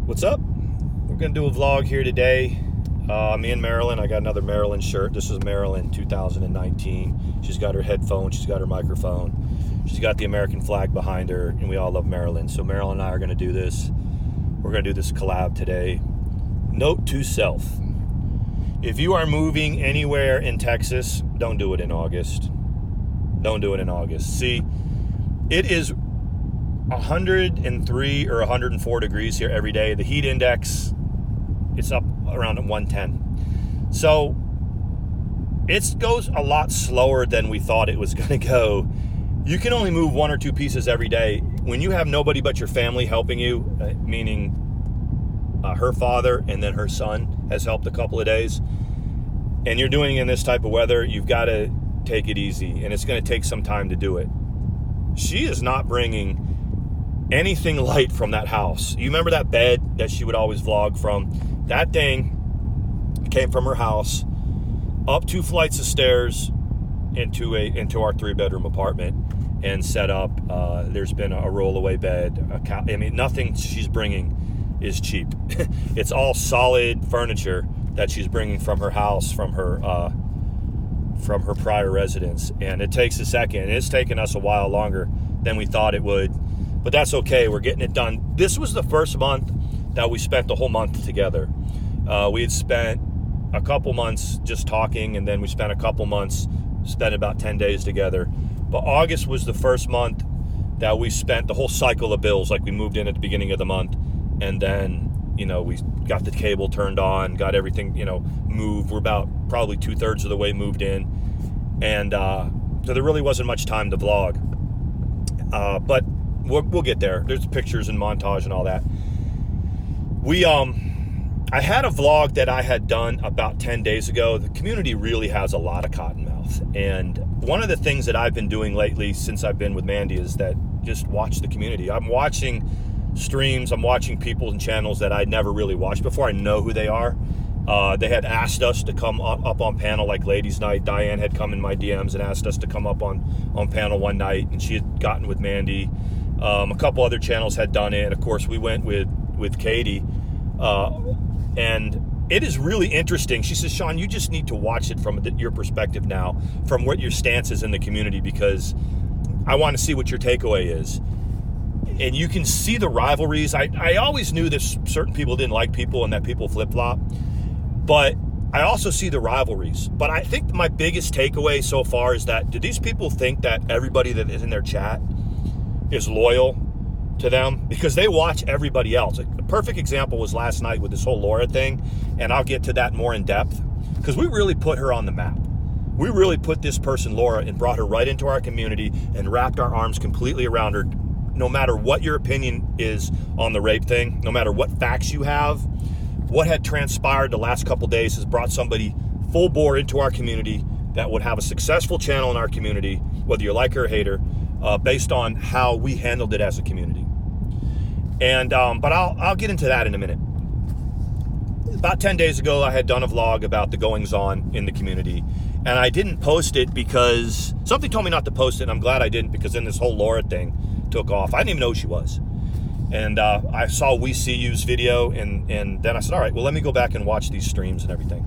What's up? We're going to do a vlog here today. Me and Marilyn. I got another Marilyn shirt. This is Marilyn 2019. She's got her headphones. She's got her microphone. She's got the American flag behind her, and we all love Marilyn. So Marilyn and I are going to do this. We're going to do this collab today. Note to self. If you are moving anywhere in Texas, don't do it in August. Don't do it in August. See, it is 103 or 104 degrees here every day. The heat index, it's up around 110. So it goes a lot slower than we thought it was going to go. You can only move one or two pieces every day. When you have nobody but your family helping you, meaning her father and then her son has helped a couple of days, and you're doing it in this type of weather, you've got to take it easy, and it's going to take some time to do it. She is not bringing anything light from that house. You remember that bed that she would always vlog from? That thing came from her house, up 2 flights of stairs into our 3-bedroom apartment, and set up. There's been a rollaway bed. Nothing she's bringing is cheap. It's all solid furniture that she's bringing from her house, from her prior residence, and it takes a second. It's taken us a while longer than we thought it would, but that's okay. We're getting it done. This was the first month that we spent the whole month together. We had spent a couple months just talking, and then we spent a couple months, spent about 10 days together. But August was the first month that we spent the whole cycle of bills. Like, we moved in at the beginning of the month, and then we got the cable turned on, got everything moved. We're about probably 2/3 of the way moved in, and so there really wasn't much time to vlog, but we'll get there. There's pictures and montage and all that. I had a vlog that I had done about 10 days ago. The community really has a lot of cottonmouth, and one of the things that I've been doing lately since I've been with Mandy is that just watch the community. I'm watching streams, I'm watching people and channels that I'd never really watched before. I know who they are. They had asked us to come up on panel, like Ladies Night. Diane had come in my DMs and asked us to come up on panel one night, and she had gotten with Mandy. A couple other channels had done it, and of course we went with Katie, and it is really interesting. She says, Sean, you just need to watch it from your perspective now, from what your stance is in the community, because I want to see what your takeaway is. And you can see the rivalries. I always knew that certain people didn't like people and that people flip-flop, but I also see the rivalries. But I think my biggest takeaway so far is that, do these people think that everybody that is in their chat is loyal to them? Because they watch everybody else. A perfect example was last night with this whole Laura thing, and I'll get to that more in depth, because we really put her on the map. We really put this person, Laura, and brought her right into our community and wrapped our arms completely around her. No matter what your opinion is on the rape thing, no matter what facts you have, what had transpired the last couple days has brought somebody full bore into our community that would have a successful channel in our community, whether you like her or hate her, based on how we handled it as a community. And but I'll get into that in a minute. About 10 days ago, I had done a vlog about the goings-on in the community, and I didn't post it because something told me not to post it, and I'm glad I didn't, because then this whole Laura thing took off. I didn't even know who she was. And I saw We See You's video, and then I said, all right, well, let me go back and watch these streams and everything.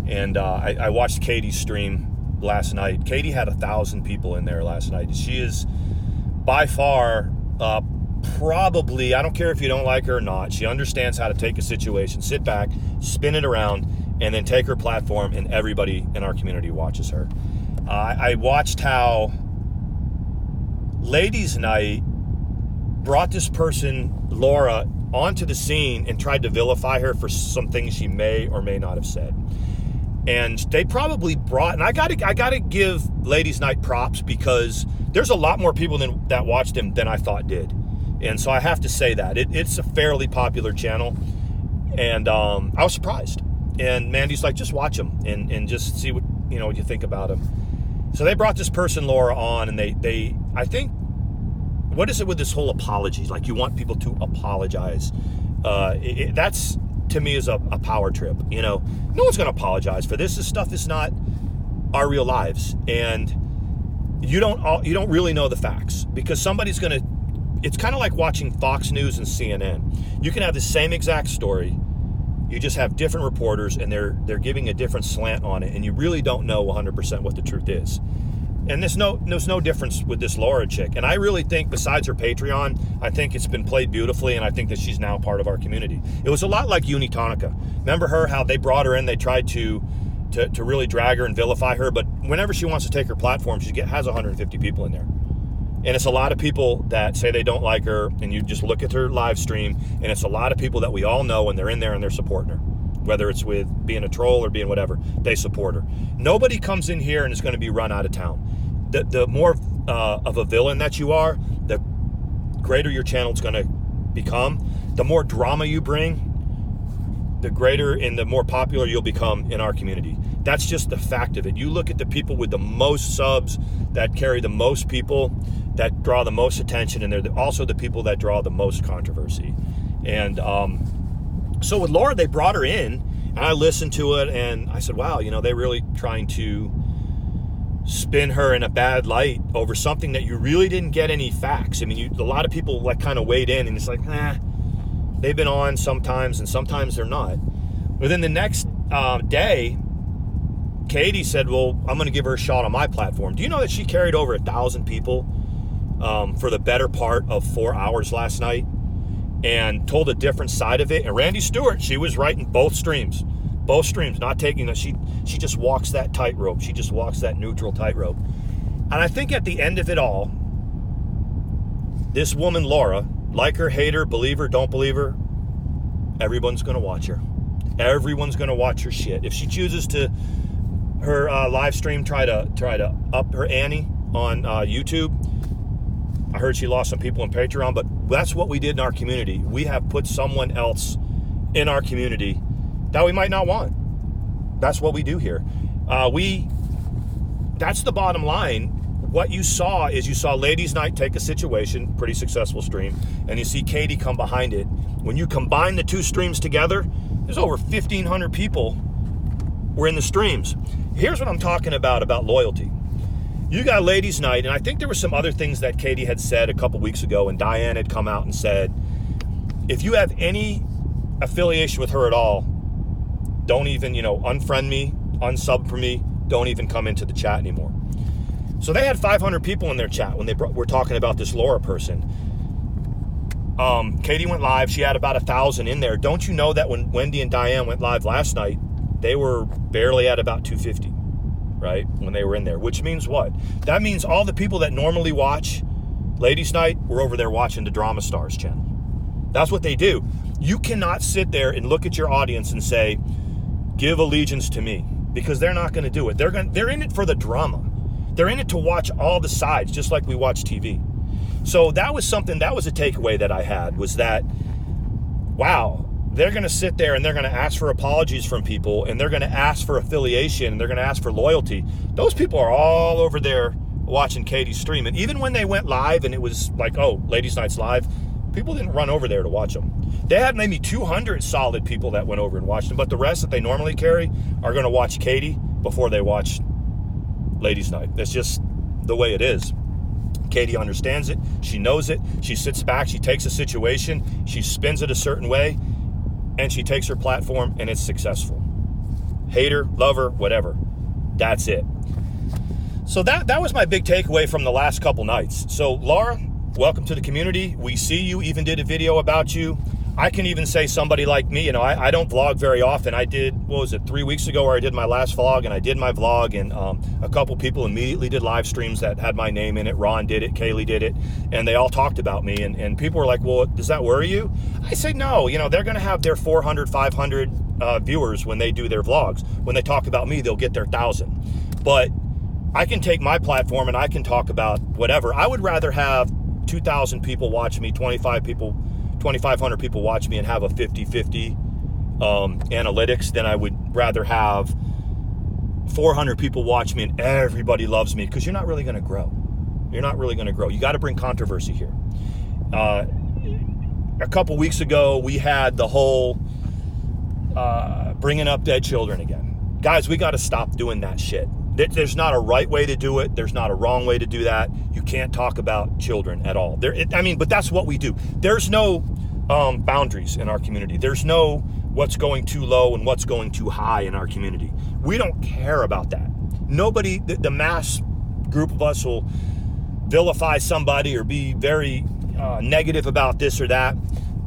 And I watched Katie's stream last night. Katie had 1,000 people in there last night. She is by far probably, I don't care if you don't like her or not, she understands how to take a situation, sit back, spin it around, and then take her platform, and everybody in our community watches her. I watched how Ladies Night brought this person, Laura, onto the scene and tried to vilify her for some things she may or may not have said. And they probably brought, and I gotta give Ladies Night props, because there's a lot more people that watched him than I thought did. And so I have to say that. It's a fairly popular channel, and I was surprised. And Mandy's like, just watch him and just see what you think about him. So they brought this person, Laura, on, and they I think, what is it with this whole apology? Like, you want people to apologize. That's, to me, is a power trip. No one's going to apologize for this. This stuff is not our real lives. And you don't really know the facts, because somebody's going to it's kind of like watching Fox News and CNN. You can have the same exact story. You just have different reporters, and they're giving a different slant on it, and you really don't know 100% what the truth is. And there's no difference with this Laura chick. And I really think, besides her Patreon, I think it's been played beautifully, and I think that she's now part of our community. It was a lot like Unitonica. Remember her, how they brought her in, they tried to really drag her and vilify her, but whenever she wants to take her platform, she has 150 people in there. And it's a lot of people that say they don't like her, and you just look at her live stream, and it's a lot of people that we all know, and they're in there and they're supporting her. Whether it's with being a troll or being whatever, they support her. Nobody comes in here and is going to be run out of town. The more of a villain that you are, the greater your channel's going to become. The more drama you bring, the greater and the more popular you'll become in our community. That's just the fact of it. You look at the people with the most subs, that carry the most people, that draw the most attention, and they're also the people that draw the most controversy. And so with Laura, they brought her in, and I listened to it, and I said, wow, they're really trying to spin her in a bad light over something that you really didn't get any facts. I mean, a lot of people like kind of weighed in, and it's like, they've been on sometimes, and sometimes they're not. Within the next day, Katie said, well, I'm going to give her a shot on my platform. Do you know that she carried over 1,000 people for the better part of 4 hours last night, and told a different side of it? And Randy Stewart, she was right in both streams, not taking that. She just walks that tightrope. She just walks that neutral tightrope. And I think at the end of it all, this woman, Laura, like her, hate her, believe her, don't believe her, everyone's going to watch her. Everyone's going to watch her shit. If she chooses to, her live stream, try to up her ante on YouTube. I heard she lost some people on Patreon, but that's what we did in our community. We have put someone else in our community that we might not want. That's what we do here. That's the bottom line. What you saw is you saw Ladies Night take a situation, pretty successful stream, and you see Katie come behind it. When you combine the two streams together, there's over 1,500 people were in the streams. Here's what I'm talking about loyalty. You got Ladies Night, and I think there were some other things that Katie had said a couple weeks ago, and Diane had come out and said, if you have any affiliation with her at all, don't even, unfriend me, unsub for me, don't even come into the chat anymore. So they had 500 people in their chat when they were talking about this Laura person. Katie went live. She had about 1,000 in there. Don't you know that when Wendy and Diane went live last night, they were barely at about 250, right? When they were in there, which means what? That means all the people that normally watch Ladies Night were over there watching the Drama Stars channel. That's what they do. You cannot sit there and look at your audience and say, give allegiance to me, because they're not going to do it. They're in it for the drama. They're in it to watch all the sides, just like we watch TV. So that was a takeaway that I had, was that, wow, they're going to sit there and they're going to ask for apologies from people, and they're going to ask for affiliation, and they're going to ask for loyalty. Those people are all over there watching Katie's stream. And even when they went live and it was like, oh, Ladies Night's live, people didn't run over there to watch them. They had maybe 200 solid people that went over and watched them, but the rest that they normally carry are going to watch Katie before they watch Ladies Night. That's just the way it is. Katie understands it. She knows it. She sits back. She takes a situation. She spins it a certain way, and she takes her platform, and it's successful. Hater, lover, whatever. That's it. So that was my big takeaway from the last couple nights. So Laura, welcome to the community. We see you. Even did a video about you. I can even say somebody like me, I don't vlog very often. I did, 3 weeks ago where I did my last vlog, and I did my vlog, and a couple people immediately did live streams that had my name in it. Ron did it, Kaylee did it, and they all talked about me, and people were like, well, does that worry you? I say, no, they're going to have their 400, 500 viewers when they do their vlogs. When they talk about me, they'll get their 1,000. But I can take my platform and I can talk about whatever. I would rather have 2,000 people watch me, 2,500 people watch me, and have a 50-50 analytics than I would rather have 400 people watch me and everybody loves me, because you're not really going to grow. You're not really going to grow. You got to bring controversy here. A couple weeks ago, we had the whole bringing up dead children again. Guys, we got to stop doing that shit. There's not a right way to do it. There's not a wrong way to do that. You can't talk about children at all. But that's what we do. There's no boundaries in our community. There's no what's going too low and what's going too high in our community. We don't care about that. Nobody, the mass group of us will vilify somebody or be very negative about this or that,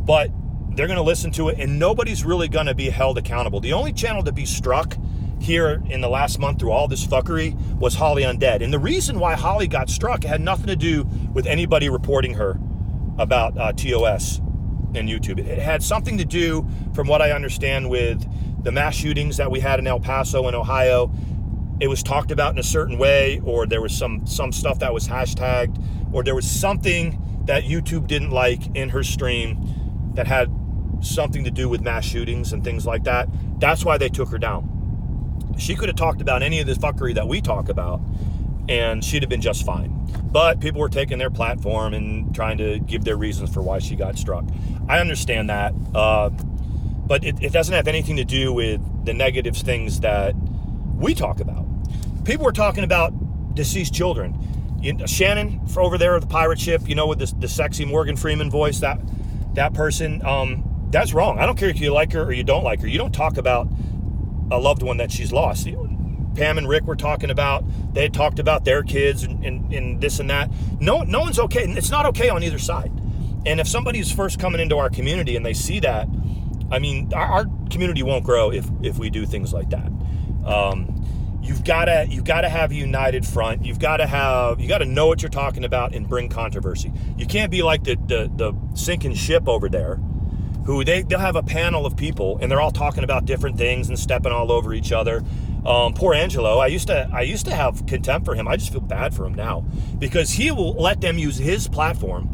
but they're going to listen to it, and nobody's really going to be held accountable. The only channel to be struck here in the last month through all this fuckery was Holly Undead. And the reason why Holly got struck had nothing to do with anybody reporting her about TOS and YouTube. It had something to do, from what I understand, with the mass shootings that we had in El Paso and Ohio. It was talked about in a certain way, or there was some stuff that was hashtagged, or there was something that YouTube didn't like in her stream that had something to do with mass shootings and things like that. That's why they took her down. She could have talked about any of this fuckery that we talk about, and she'd have been just fine. But people were taking their platform and trying to give their reasons for why she got struck. I understand that, but it doesn't have anything to do with the negative things that we talk about. People were talking about deceased children. Shannon over there at the pirate ship, with the sexy Morgan Freeman voice, that person, that's wrong. I don't care if you like her or you don't like her. You don't talk about a loved one that she's lost. Pam and Rick were talking about, they talked about their kids and this and that. No one's okay. It's not okay on either side. And if somebody's first coming into our community and they see that, our community won't grow if we do things like that. You've got to have a united front. You've got to know what you're talking about and bring controversy. You can't be like the sinking ship over there, who they'll have a panel of people and they're all talking about different things and stepping all over each other. Poor Angelo. I used to have contempt for him. I just feel bad for him now because he will let them use his platform.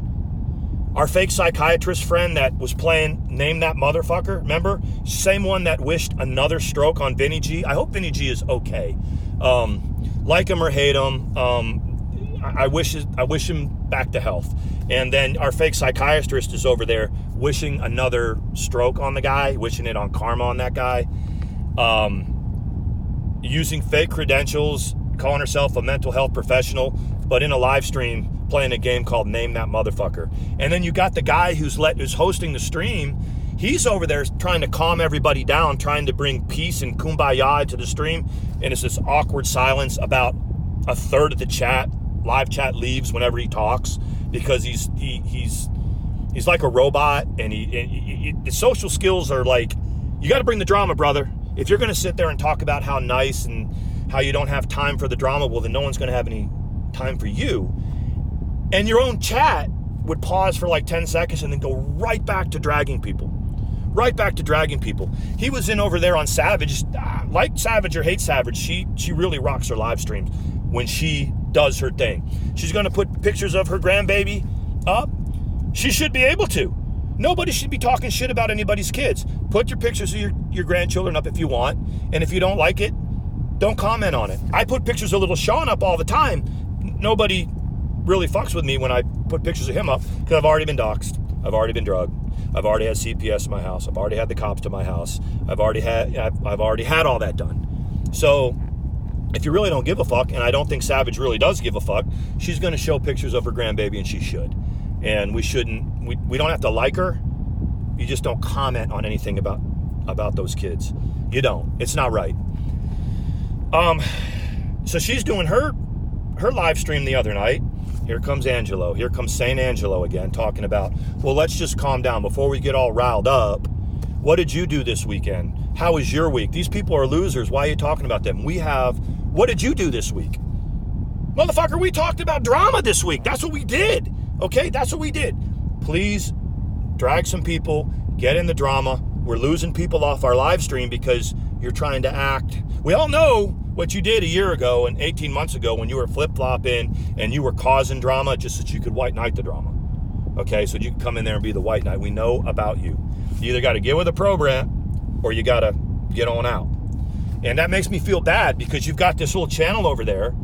Our fake psychiatrist friend that was playing Name That Motherfucker, remember? Same one that wished another stroke on Vinny G. I hope Vinny G is okay. Like him or hate him, I wish him back to health. And then our fake psychiatrist is over there wishing another stroke on the guy, wishing it on karma on that guy. Using fake credentials, calling herself a mental health professional, but in a live stream playing a game called Name That Motherfucker. And then you got the guy who's hosting the stream. He's over there trying to calm everybody down, trying to bring peace and kumbaya into the stream. And it's this awkward silence. About a third of the live chat leaves whenever he talks because he's like a robot, and the social skills are like, you got to bring the drama, brother. If you're going to sit there and talk about how nice and how you don't have time for the drama, well, then no one's going to have any time for you. And your own chat would pause for like 10 seconds and then go right back to dragging people. He was in over there on Savage. Like Savage or hate Savage, she really rocks her live streams when she does her thing. She's going to put pictures of her grandbaby up. She should be able to. Nobody should be talking shit about anybody's kids. Put your pictures of your grandchildren up if you want. And if you don't like it, don't comment on it. I put pictures of little Sean up all the time. Nobody really fucks with me when I put pictures of him up because I've already been doxxed. I've already been drugged. I've already had CPS in my house. I've already had the cops to my house. I've already had all that done. So if you really don't give a fuck, and I don't think Savage really does give a fuck, she's going to show pictures of her grandbaby, and she should. And we shouldn't. We don't have to like her. You just don't comment on anything about those kids. You don't. It's not right. So she's doing her live stream the other night. Here comes Angelo. Here comes Saint Angelo again, talking about, well, let's just calm down before we get all riled up. What did you do this weekend? How was your week? These people are losers. Why are you talking about them? What did you do this week? Motherfucker, we talked about drama this week. That's what we did. Okay, that's what we did. Please drag some people, get in the drama. We're losing people off our live stream because you're trying to act. We all know what you did a year ago and 18 months ago when you were flip-flopping and you were causing drama just so you could white knight the drama. Okay, so you can come in there and be the white knight. We know about you. You either got to get with the program or you got to get on out. And that makes me feel bad because you've got this little channel over there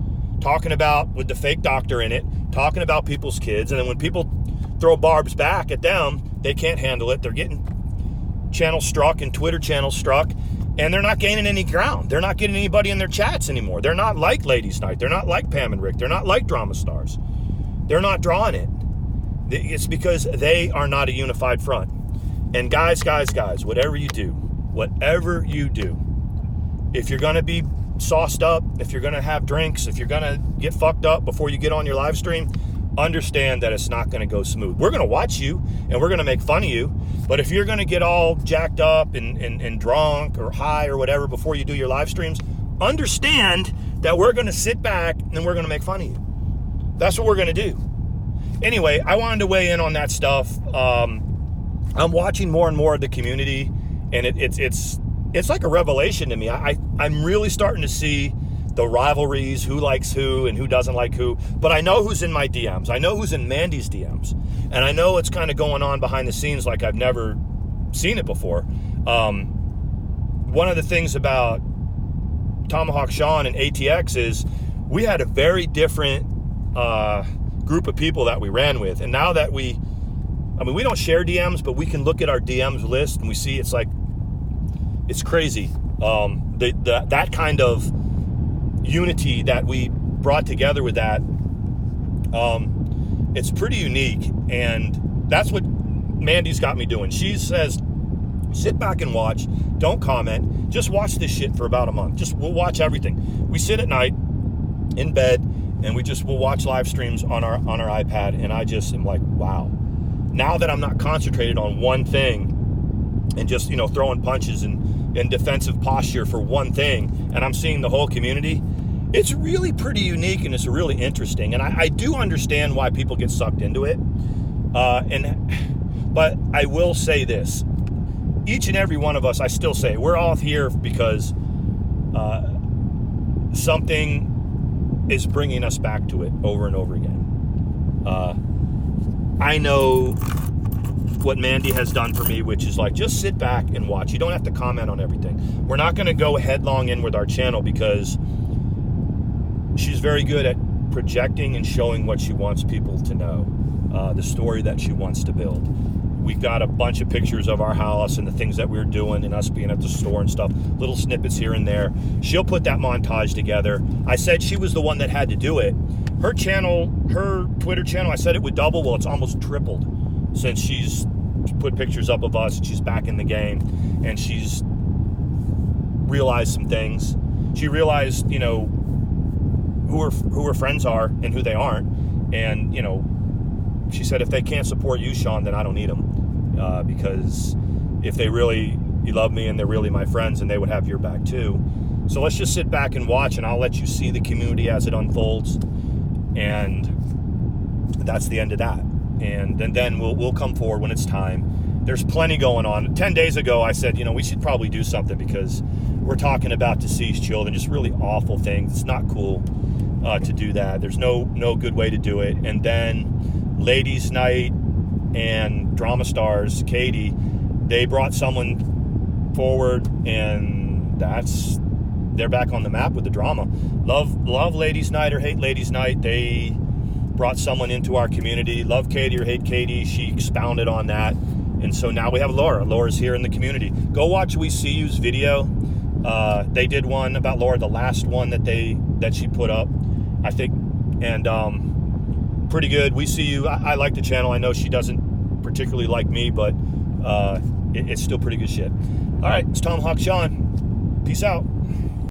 talking about, with the fake doctor in it, talking about people's kids. And then when people throw barbs back at them, they can't handle it. They're getting channel struck and Twitter channel struck. And they're not gaining any ground. They're not getting anybody in their chats anymore. They're not like Ladies Night. They're not like Pam and Rick. They're not like Drama Stars. They're not drawing it. It's because they are not a unified front. And guys, whatever you do, if you're going to be sauced up, if you're going to have drinks, if you're going to get fucked up before you get on your live stream, understand that it's not going to go smooth. We're going to watch you and we're going to make fun of you. But if you're going to get all jacked up and drunk or high or whatever before you do your live streams, understand that we're going to sit back and we're going to make fun of you. That's what we're going to do. Anyway, I wanted to weigh in on that stuff. I'm watching more and more of the community, and it's like a revelation to me. I'm really starting to see the rivalries, who likes who and who doesn't like who. But I know who's in my DMs. I know who's in Mandy's DMs. And I know it's kind of going on behind the scenes like I've never seen it before. One of the things about Tomahawk Sean and ATX is we had a very different group of people that we ran with. And now that we don't share DMs, but we can look at our DMs list and we see it's crazy. That kind of unity that we brought together with that, it's pretty unique. And that's what Mandy's got me doing. She says, sit back and watch, don't comment, just watch this shit for about a month. We'll watch everything. We sit at night in bed and we'll watch live streams on our iPad, and I just am like, wow. Now that I'm not concentrated on one thing and just, throwing punches and defensive posture for one thing, and I'm seeing the whole community, it's really pretty unique and it's really interesting. And I do understand why people get sucked into it. But I will say this. Each and every one of us, I still say, we're all here because something is bringing us back to it over and over again. I know what Mandy has done for me, which is like, just sit back and watch. You don't have to comment on everything. We're not going to go headlong in with our channel because she's very good at projecting and showing what she wants people to know, the story that she wants to build. We've got a bunch of pictures of our house and the things that we're doing and us being at the store and stuff, little snippets here and there. She'll put that montage together. I said she was the one that had to do it. Her channel, her Twitter channel, I said it would double. Well, it's almost tripled since she's put pictures up of us and she's back in the game and she's realized some things. She realized, who her friends are and who they aren't. And, she said, if they can't support you, Sean, then I don't need them. Because if they really love me and they're really my friends, and they would have your back too. So let's just sit back and watch, and I'll let you see the community as it unfolds. And that's the end of that. And then we'll come forward when it's time. There's plenty going on. 10 days ago, I said, we should probably do something because we're talking about deceased children, just really awful things. It's not cool to do that. There's no good way to do it. And then Ladies Night and Drama Stars, Katie, they brought someone forward, and they're back on the map with the drama. Love Ladies Night or hate Ladies Night, they brought someone into our community. Love Katie or hate Katie, she expounded on that. And so now we have Laura. Laura's here in the community. Go watch We See You's video. They did one about Laura, the last one that she put up, I think, and pretty good. We See You. I like the channel. I know she doesn't particularly like me, but it's still pretty good shit. All right, it's Tomahawk Sean. Peace out.